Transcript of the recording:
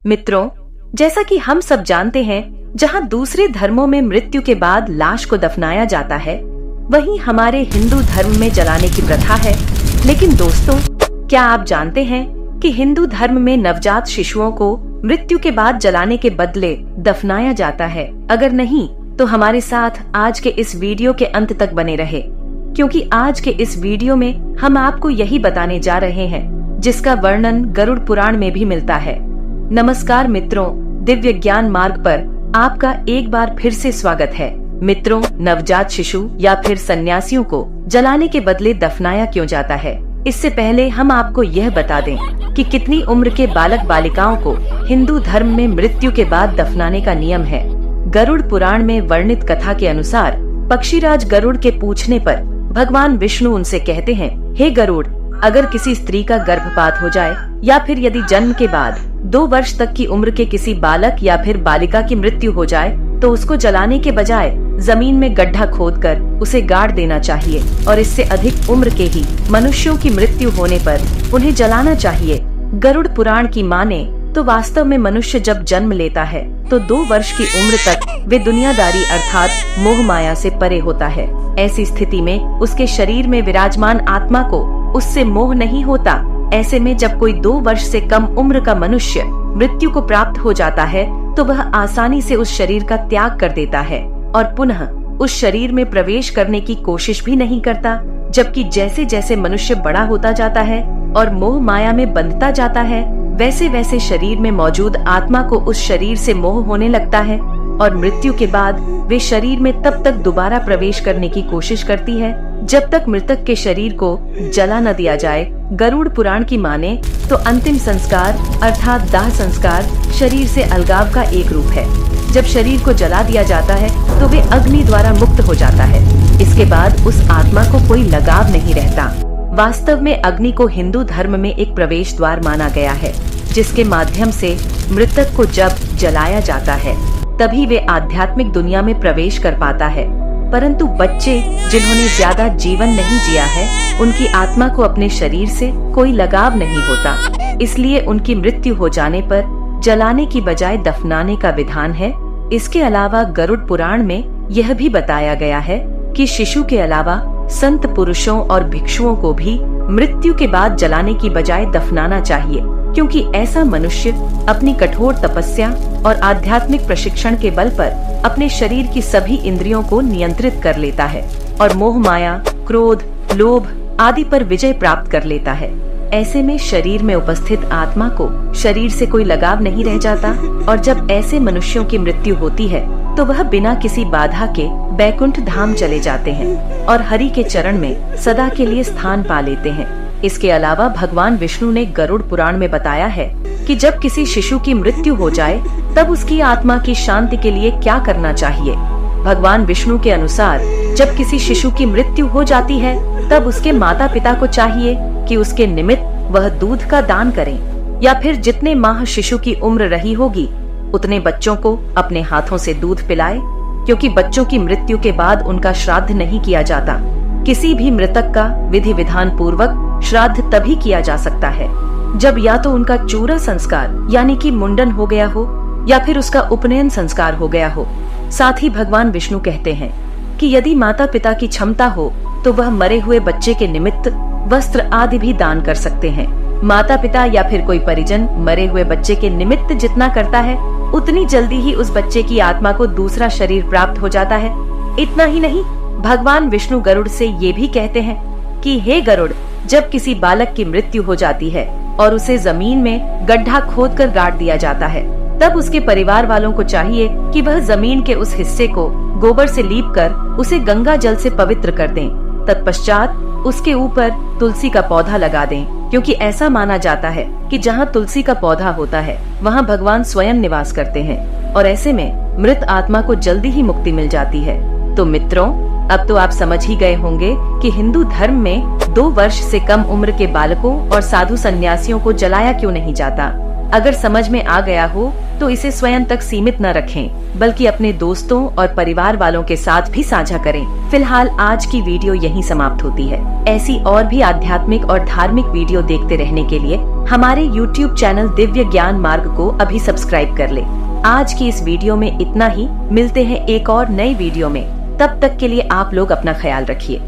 मित्रों, जैसा कि हम सब जानते हैं, जहां दूसरे धर्मों में मृत्यु के बाद लाश को दफनाया जाता है, वहीं हमारे हिंदू धर्म में जलाने की प्रथा है। लेकिन दोस्तों, क्या आप जानते हैं कि हिंदू धर्म में नवजात शिशुओं को मृत्यु के बाद जलाने के बदले दफनाया जाता है? अगर नहीं, तो हमारे साथ आज के इस वीडियो के अंत तक बने रहे, क्योंकि आज के इस वीडियो में हम आपको यही बताने जा रहे हैं, जिसका वर्णन गरुड़ पुराण में भी मिलता है। नमस्कार मित्रों, दिव्य ज्ञान मार्ग पर आपका एक बार फिर से स्वागत है। मित्रों, नवजात शिशु या फिर सन्यासियों को जलाने के बदले दफनाया क्यों जाता है, इससे पहले हम आपको यह बता दें कि कितनी उम्र के बालक बालिकाओं को हिंदू धर्म में मृत्यु के बाद दफनाने का नियम है। गरुड़ पुराण में वर्णित कथा के अनुसार पक्षीराज गरुड़ के पूछने पर भगवान विष्णु उनसे कहते हैं, हे गरुड़, अगर किसी स्त्री का गर्भपात हो जाए या फिर यदि जन्म के बाद 2 वर्ष तक की उम्र के किसी बालक या फिर बालिका की मृत्यु हो जाए, तो उसको जलाने के बजाय जमीन में गड्ढा खोदकर उसे गाड़ देना चाहिए और इससे अधिक उम्र के ही मनुष्यों की मृत्यु होने पर उन्हें जलाना चाहिए। गरुड़ पुराण की माने तो वास्तव में मनुष्य जब जन्म लेता है तो 2 वर्ष की उम्र तक वे दुनियादारी अर्थात मोह माया से परे होता है। ऐसी स्थिति में उसके शरीर में विराजमान आत्मा को उससे मोह नहीं होता। ऐसे में जब कोई 2 वर्ष से कम उम्र का मनुष्य मृत्यु को प्राप्त हो जाता है, तो वह आसानी से उस शरीर का त्याग कर देता है और पुनः उस शरीर में प्रवेश करने की कोशिश भी नहीं करता। जबकि जैसे जैसे मनुष्य बड़ा होता जाता है और मोह माया में बंधता जाता है, वैसे वैसे शरीर में मौजूद आत्मा को उस शरीर से मोह होने लगता है और मृत्यु के बाद वे शरीर में तब तक दोबारा प्रवेश करने की कोशिश करती है जब तक मृतक के शरीर को जला न दिया जाए। गरुड़ पुराण की माने तो अंतिम संस्कार अर्थात दाह संस्कार शरीर से अलगाव का एक रूप है। जब शरीर को जला दिया जाता है तो वे अग्नि द्वारा मुक्त हो जाता है। इसके बाद उस आत्मा को कोई लगाव नहीं रहता। वास्तव में अग्नि को हिंदू धर्म में एक प्रवेश द्वार माना गया है, जिसके माध्यम से मृतक को जब जलाया जाता है तभी वे आध्यात्मिक दुनिया में प्रवेश कर पाता है। परंतु बच्चे जिन्होंने ज्यादा जीवन नहीं जिया है, उनकी आत्मा को अपने शरीर से कोई लगाव नहीं होता, इसलिए उनकी मृत्यु हो जाने पर जलाने की बजाय दफनाने का विधान है। इसके अलावा गरुड़ पुराण में यह भी बताया गया है कि शिशु के अलावा संत पुरुषों और भिक्षुओं को भी मृत्यु के बाद जलाने की बजाय दफनाना चाहिए, क्योंकि ऐसा मनुष्य अपनी कठोर तपस्या और आध्यात्मिक प्रशिक्षण के बल पर अपने शरीर की सभी इंद्रियों को नियंत्रित कर लेता है और मोह माया, क्रोध, लोभ आदि पर विजय प्राप्त कर लेता है। ऐसे में शरीर में उपस्थित आत्मा को शरीर से कोई लगाव नहीं रह जाता और जब ऐसे मनुष्यों की मृत्यु होती है तो वह बिना किसी बाधा के बैकुंठ धाम चले जाते हैं और हरि के चरण में सदा के लिए स्थान पा लेते हैं। इसके अलावा भगवान विष्णु ने गरुड़ पुराण में बताया है कि जब किसी शिशु की मृत्यु हो जाए तब उसकी आत्मा की शांति के लिए क्या करना चाहिए। भगवान विष्णु के अनुसार जब किसी शिशु की मृत्यु हो जाती है तब उसके माता पिता को चाहिए कि उसके निमित्त वह दूध का दान करें या फिर जितने माह शिशु की उम्र रही होगी उतने बच्चों को अपने हाथों से दूध पिलाए, क्योंकि बच्चों की मृत्यु के बाद उनका श्राद्ध नहीं किया जाता। किसी भी मृतक का विधि विधान पूर्वक श्राद्ध तभी किया जा सकता है जब या तो उनका चूरा संस्कार यानी कि मुंडन हो गया हो या फिर उसका उपनयन संस्कार हो गया हो। साथ ही भगवान विष्णु कहते हैं कि यदि माता पिता की क्षमता हो तो वह मरे हुए बच्चे के निमित्त वस्त्र आदि भी दान कर सकते हैं। माता पिता या फिर कोई परिजन मरे हुए बच्चे के निमित्त जितना करता है उतनी जल्दी ही उस बच्चे की आत्मा को दूसरा शरीर प्राप्त हो जाता है। इतना ही नहीं, भगवान विष्णु गरुड़ से ये भी कहते हैं कि हे गरुड़, जब किसी बालक की मृत्यु हो जाती है और उसे जमीन में गड्ढा खोदकर गाड़ दिया जाता है, तब उसके परिवार वालों को चाहिए कि वह जमीन के उस हिस्से को गोबर से लीपकर उसे गंगा जल से पवित्र कर दें। तत्पश्चात उसके ऊपर तुलसी का पौधा लगा दें, क्योंकि ऐसा माना जाता है कि जहाँ तुलसी का पौधा होता है वहाँ भगवान स्वयं निवास करते हैं और ऐसे में मृत आत्मा को जल्दी ही मुक्ति मिल जाती है। तो मित्रों, अब तो आप समझ ही गए होंगे कि हिंदू धर्म में 2 वर्ष से कम उम्र के बालकों और साधु सन्यासियों को जलाया क्यों नहीं जाता। अगर समझ में आ गया हो तो इसे स्वयं तक सीमित न रखें, बल्कि अपने दोस्तों और परिवार वालों के साथ भी साझा करें। फिलहाल आज की वीडियो यहीं समाप्त होती है। ऐसी और भी आध्यात्मिक और धार्मिक वीडियो देखते रहने के लिए हमारे YouTube चैनल दिव्य ज्ञान मार्ग को अभी सब्सक्राइब कर ले। आज की इस वीडियो में इतना ही। मिलते हैं एक और नई वीडियो में। तब तक के लिए आप लोग अपना ख्याल रखिए।